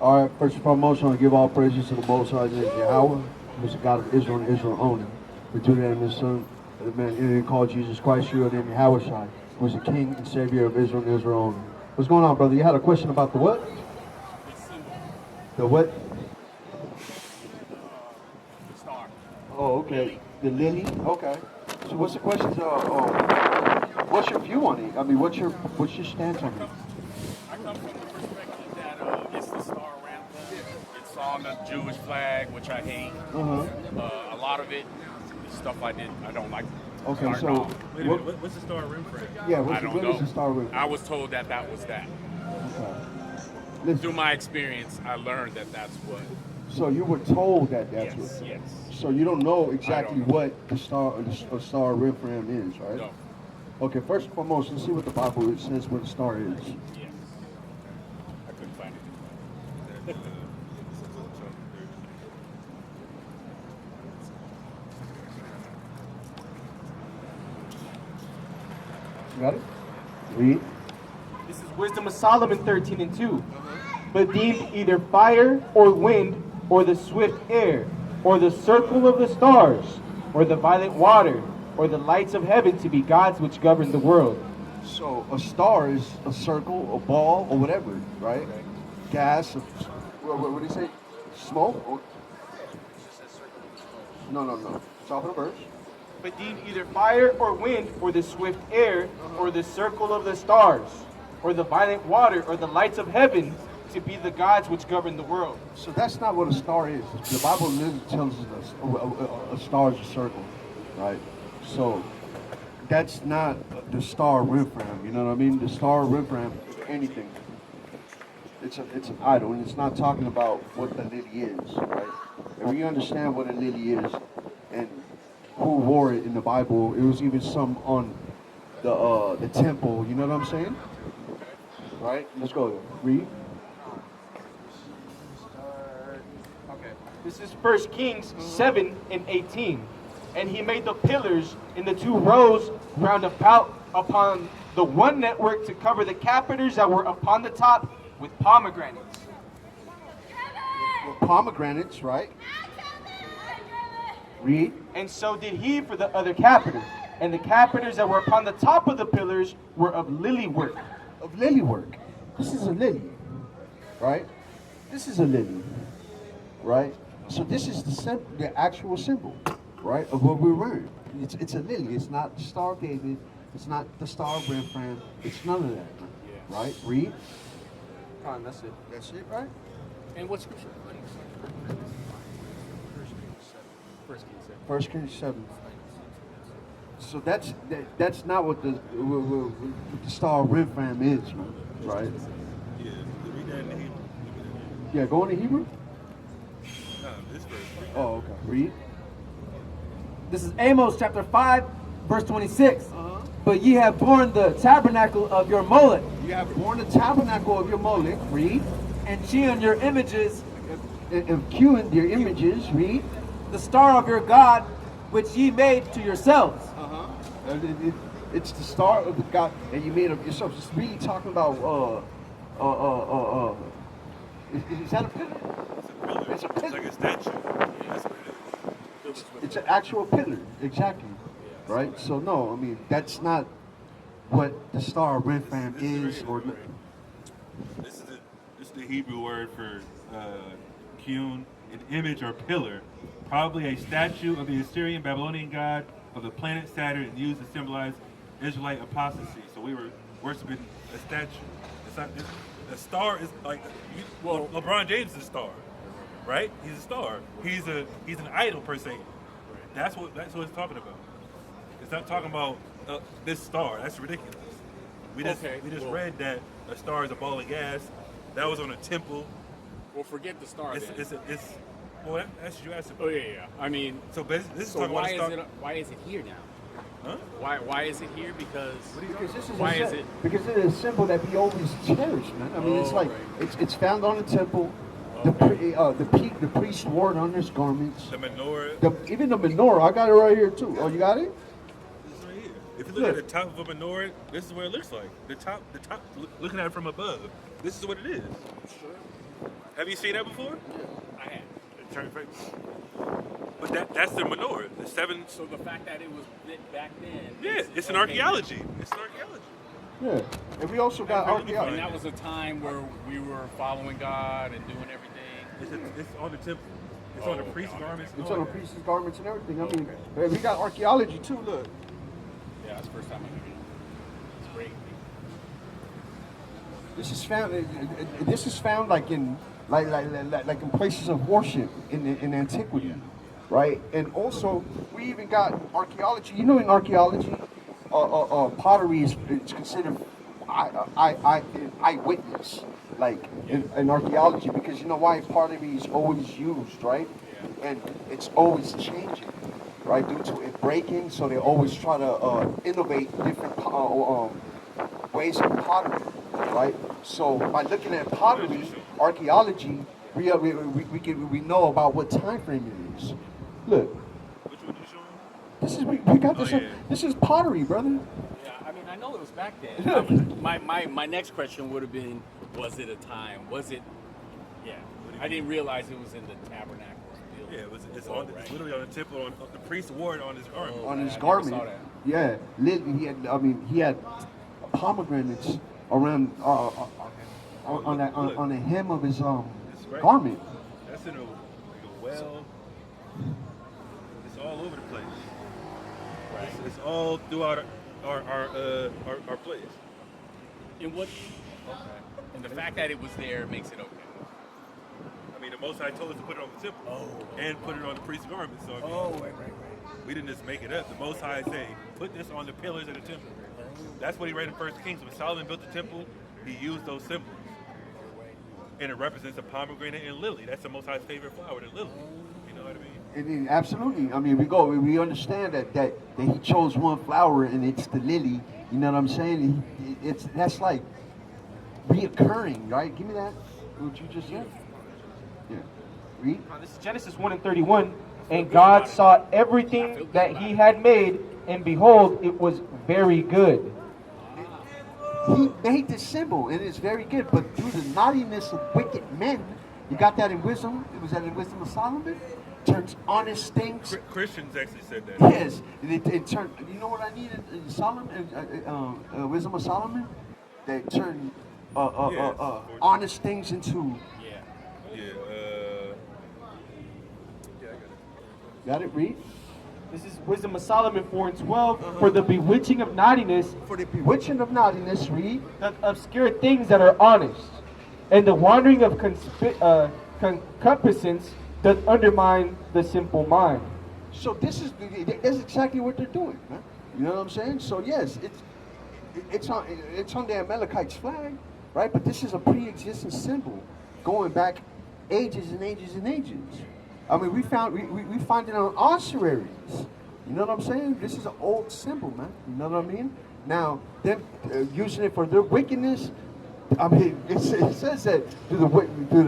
All right, first and foremost, I want to give all praises to the Most High, Yahweh, who's the God of Israel and Israel only. We do that in His Son, the man called Jesus Christ, your name Yahweh Shai, who is the King and Savior of Israel and Israel only. What's going on, brother? You had a question about the what? The what? The star. Oh, okay. The lily? Okay. So what's the question? What's your view on it? I mean, what's your stance on it? I come from the perspective that it's the star rampant. It's on the Jewish flag, which I hate. A lot of it is stuff I don't like. Okay, so wait a minute, what's the star rim frame? Yeah, what is the star rim? I was told that was that. Okay. Through my experience, I learned that that's what. So you were told that that's Yes, what? yes. So you don't know exactly I don't know. what the star rim frame is, right? No. Okay, first and foremost, let's see what the Bible says what a star is. Yes. I couldn't find it. You got it? Read. This is Wisdom of Solomon 13:2. But deem either fire or wind or the swift air or the circle of the stars or the violent water or the lights of heaven to be gods which govern the world. So a star is a circle, a ball, or whatever, right? Okay. Gas, what do you say? Smoke? Or... No. Top of the verse. But deem either fire or wind or the swift air or the circle of the stars or the violent water or the lights of heaven to be the gods which govern the world. So that's not what a star is. The Bible literally tells us a star is a circle, right? So that's not the star rim frame, you know what I mean? The star rim frame is anything. It's an idol, and it's not talking about what the lily is, right? And when you understand what a lily is and who wore it in the Bible, it was even some on the temple, you know what I'm saying? Right? Let's go. Read. Okay. This is 1 Kings 7:18. And he made the pillars in the two rows round about upon the one network to cover the capiters that were upon the top with pomegranates. With pomegranates, right? Read. And so did he for the other capiter. And the capiters that were upon the top of the pillars were of lily work. Of lily work. This is a lily, right? This is a lily, right? So this is the actual symbol, right, of what we're wearing. It's a lily. It's not the Star of David. It's not the Star of Rembrandt. It's none of that, right? Read. That's it. That's it, right? And what scripture? 1 Kings 7. So that's not what the Star of Rembrandt is, right? Yeah, read that in the Hebrew. Yeah, go into Hebrew. No, this verse. Oh, okay. Read. This is Amos chapter 5, verse 26. But ye have borne the tabernacle of your Moloch, You have borne the tabernacle of your Moloch. Read. and shewn your images, And cueing your images. Read. the star of your God, which ye made to yourselves. It's the star of the God, and you made of yourself. It's really talking about is that a pillar? It's a pillar. It's like a statue. That's what it is. It's an actual pillar, exactly. Right? So no, I mean that's not what the Star of Rembrandt is, or This is the Hebrew word for hewn, an image or pillar, probably a statue of the Assyrian Babylonian god of the planet Saturn, used to symbolize Israelite apostasy. So we were worshiping a statue. It's not. A star is like, well, LeBron James is a star, right? He's a star. He's an idol per se. That's what it's talking about. It's not talking about this star. That's ridiculous. We just read that a star is a ball of gas. That was on a temple. Well, forget the star. It's Well, that's you asked. Oh yeah. I mean, So this is so talking about the why is it here now? Huh? Why is it here? Because Because this is why a is it? Because it is a symbol that we always cherish, man. I mean, it's Oh, like right. it's found on the temple. The priest wore it on his garments. The menorah. Even the menorah, I got it right here too. Oh, you got it? This is right here. If you look at the top of a menorah, this is what it looks like. The top, looking at it from above. This is what it is. Have you seen that before? I have. Turn face. But that's the menorah. The seven. So the fact that it was lit back then. Yeah, makes it it's an okay. archaeology. It's an archaeology. Yeah. And we also got And And archaeology. that was a time where we were following God and doing everything. It's on the temple. It's on the priest's garments. It's on the priest's garments and everything. I mean, we got archaeology too. Look. Yeah, that's the first time I heard it. It's great. This is found like in like in places of worship in antiquity, right? And also we even got archaeology. You know, in archaeology, pottery is considered eyewitness, like in archaeology, because you know why pottery is always used, right? And it's always changing, right? Due to it breaking, so they always try to innovate different ways of pottery, right? So by looking at pottery, archaeology, we know about what time frame it is. Look, Which one you showing? this is we got this. Oh, yeah. This is pottery, brother. Yeah, I mean, I know it was back then. My next question would have been, was it a time? Was it? Yeah, I didn't realize it was in the tabernacle. Yeah, it's literally on the temple. On the priest wore it on his garment. On his I never garment. saw that. Yeah, he had pomegranates around on the hem of his right. garment. That's in a well. It's all over the place. Right. It's all throughout our place. And what? Okay. And the fact that it was there makes it okay. I mean, the Most High told us to put it on the temple Oh. and put it on the priest's garment. So I mean, Oh, right. we didn't just make it up. The Most High say, put this on the pillars of the temple. That's what he read in 1 Kings. When Solomon built the temple, he used those symbols. And it represents a pomegranate and lily. That's the Most High's favorite flower, the lily. You know what I mean? Absolutely. I mean, we understand that he chose one flower and it's the lily. You know what I'm saying? That's like reoccurring, right? Give me that. What you just said. Yeah. Read. This is Genesis 1:31. And God saw everything that he had made, and behold, it was very good. He made this symbol, and it's very good. But through the naughtiness of wicked men, you got that in wisdom. Was that in Wisdom of Solomon? Turns honest things. Christians actually said that. Yes, and it turned. You know what I need in Solomon, Wisdom of Solomon? They turn honest things into. Yeah. Got it? Read. This is Wisdom of Solomon 4:12. For the bewitching of naughtiness, For the bewitching of naughtiness, read. doth obscure things that are honest, and the wandering of concupiscence doth undermine the simple mind. So that's exactly what they're doing, man. You know what I'm saying? So yes, it's on the Amalekites' flag, right? But this is a pre-existing symbol going back ages and ages and ages. I mean, we find it on ossuaries. You know what I'm saying? This is an old symbol, man. You know what I mean? Now, them using it for their wickedness. I mean, it says that through the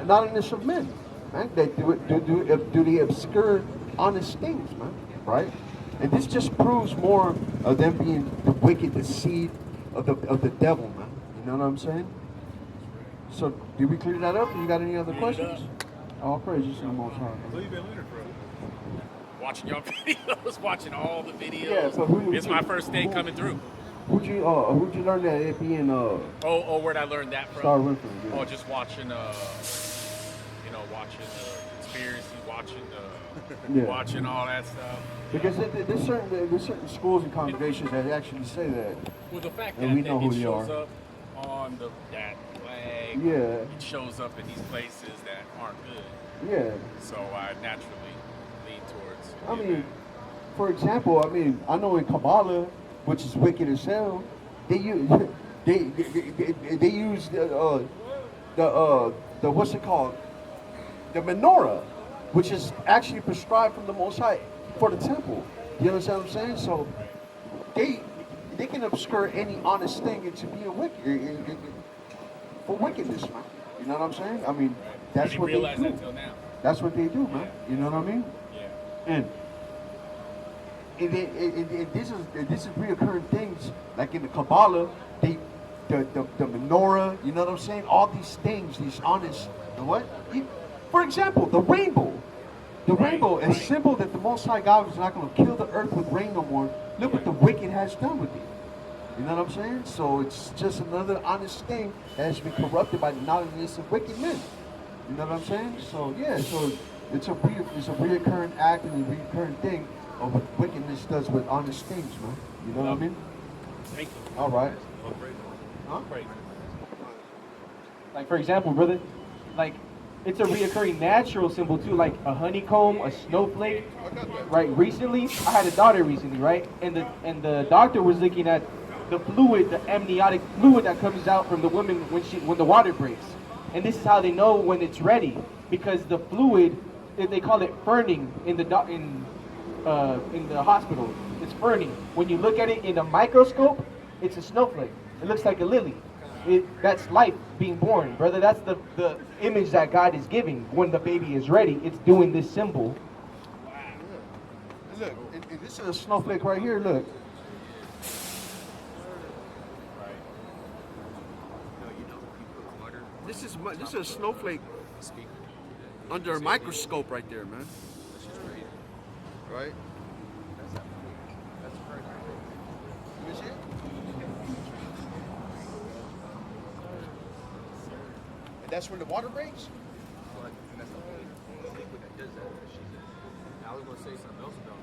naughtiness of men, man. They do the obscure, honest things, man. Right? And this just proves more of them being the wicked, the seed of the devil, man. You know what I'm saying? So, did we clear that up? You got any other questions? All praises to the Most High. Where you been learning from? Watching your videos, watching all the videos. Yeah, so it's my first day coming through. Who'd you learn that it being Oh, where'd I learn that from? Star Winfrey? Yeah. Oh, just watching, watching conspiracy, watching all that stuff. Because there's certain schools and congregations that actually say that. Well, the fact And that, we that know who it they shows are. up on that flag, Yeah. it shows up in these places that aren't good. Yeah. So I naturally lean towards. I mean, for example, I know in Kabbalah, which is wicked as hell, they use the what's it called? The menorah which is actually prescribed from the Most High for the temple. You understand what I'm saying? So they can obscure any honest thing into being wicked, for wickedness, man. You know what I'm saying? I mean, that's what they realize do. that till now. That's what they do, man. You know what I mean? Yeah. And this is reoccurring things like in the Kabbalah, the menorah. You know what I'm saying? All these things, these honest, what? For example, the rainbow. The rainbow is symbol that the Most High God was not going to kill the earth with rain no more. Look what the wicked has done with it. You know what I'm saying? So it's just another honest thing that has been corrupted by the knowledge of wicked men. You know what I'm saying? So yeah, so it's a reoccurring act and a reoccurring thing of what wickedness does with honest things, man. You know what I mean? Thank you. All right. Huh? Like for example, brother, like it's a reoccurring natural symbol too, like a honeycomb, a snowflake. Right? Recently, I had a daughter recently, right? And the doctor was looking at the fluid, the amniotic fluid that comes out from the woman when the water breaks. And this is how they know when it's ready, because the fluid, they call it ferning in the hospital. It's ferning. When you look at it in a microscope, it's a snowflake. It looks like a lily. That's life being born, brother. That's the image that God is giving when the baby is ready. It's doing this symbol. Look, and this is a snowflake right here. Look. This is a snowflake under a microscope right there, man. Right? Let me see it. And that's when the water breaks? I was going to say something else about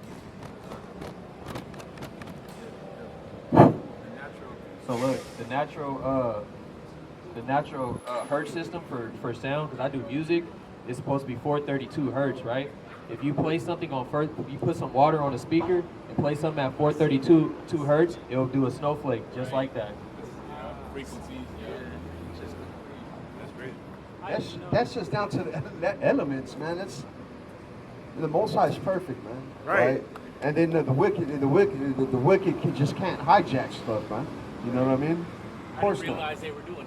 So look, the natural hertz system for sound, because I do music, is supposed to be 432 hertz, right? If you play something on you put some water on a speaker and play something at 432 hertz, it'll do a snowflake just like that. Frequencies, That's great. That's just down to the elements, man. That's the Most High is perfect, man. Right. And then the wicked just can't hijack stuff, man. You know what I mean? Of I course didn't not. realize they were doing it.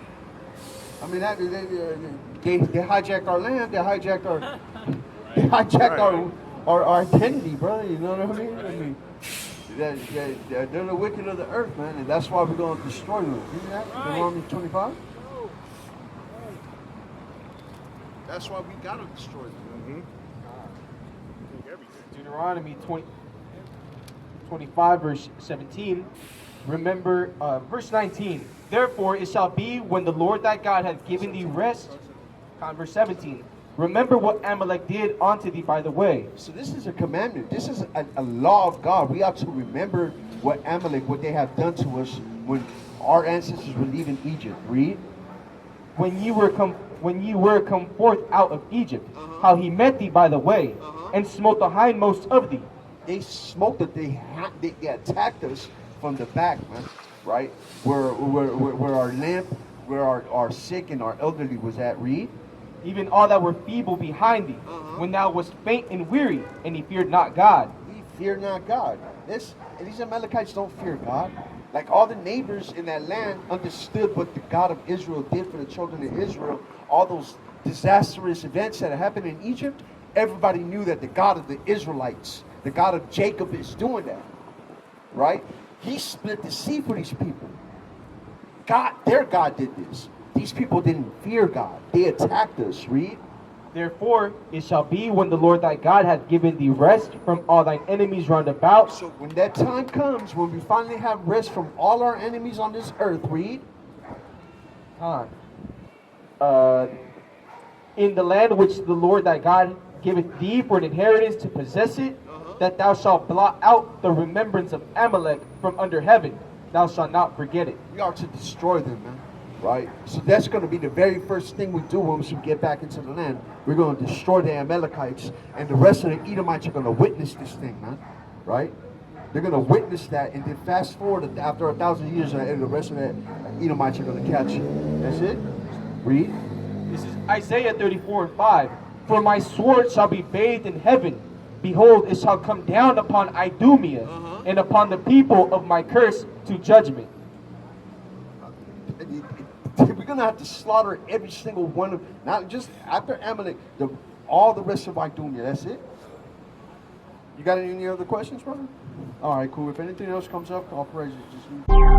I mean, they hijacked our land. They hijacked our they hijacked our identity, brother. You know what I mean? I mean, they're the wicked of the earth, man, and that's why we're going to destroy them. You see that? Deuteronomy 25. That's why we got to destroy them. Deuteronomy 25, verse 17. Remember, verse 19. Therefore it shall be when the Lord thy God hath given thee rest. Verse 17. Remember what Amalek did unto thee by the way. So this is a commandment. This is a law of God. We ought to remember what Amalek, what they have done to us when our ancestors were leaving Egypt. Read. When ye were come forth out of Egypt, how he met thee by the way, and smote the hindmost of thee. They smoked it. They attacked us from the back, man. Right? Where our lamp, where our sick and our elderly was at. Read. Even all that were feeble behind thee, when thou wast faint and weary, and he feared not God. He feared not God. These Amalekites don't fear God. Like all the neighbors in that land understood what the God of Israel did for the children of Israel. All those disastrous events that happened in Egypt, everybody knew that the God of the Israelites, the God of Jacob, is doing that. Right? He split the sea for these people. Their God did this. These people didn't fear God. They attacked us. Read. Therefore it shall be when the Lord thy God hath given thee rest from all thine enemies round about. So when that time comes, when we finally have rest from all our enemies on this earth, read. In the land which the Lord thy God giveth thee for an inheritance to possess it, that thou shalt blot out the remembrance of Amalek from under heaven. Thou shalt not forget it. We are to destroy them, man. Right? So that's going to be the very first thing we do once we get back into the land. We're going to destroy the Amalekites, and the rest of the Edomites are going to witness this thing, man. Right? They're going to witness that, and then fast forward after 1,000 years, and the rest of the Edomites are going to catch it. That's it. Read. This is Isaiah 34:5. For my sword shall be bathed in heaven. Behold, it shall come down upon Idumea and upon the people of my curse to judgment. We're gonna have to slaughter every single one of, not just after Amalek, all the rest of Idumea. That's it. You got any other questions, brother? All right, cool. If anything else comes up, all praises. Just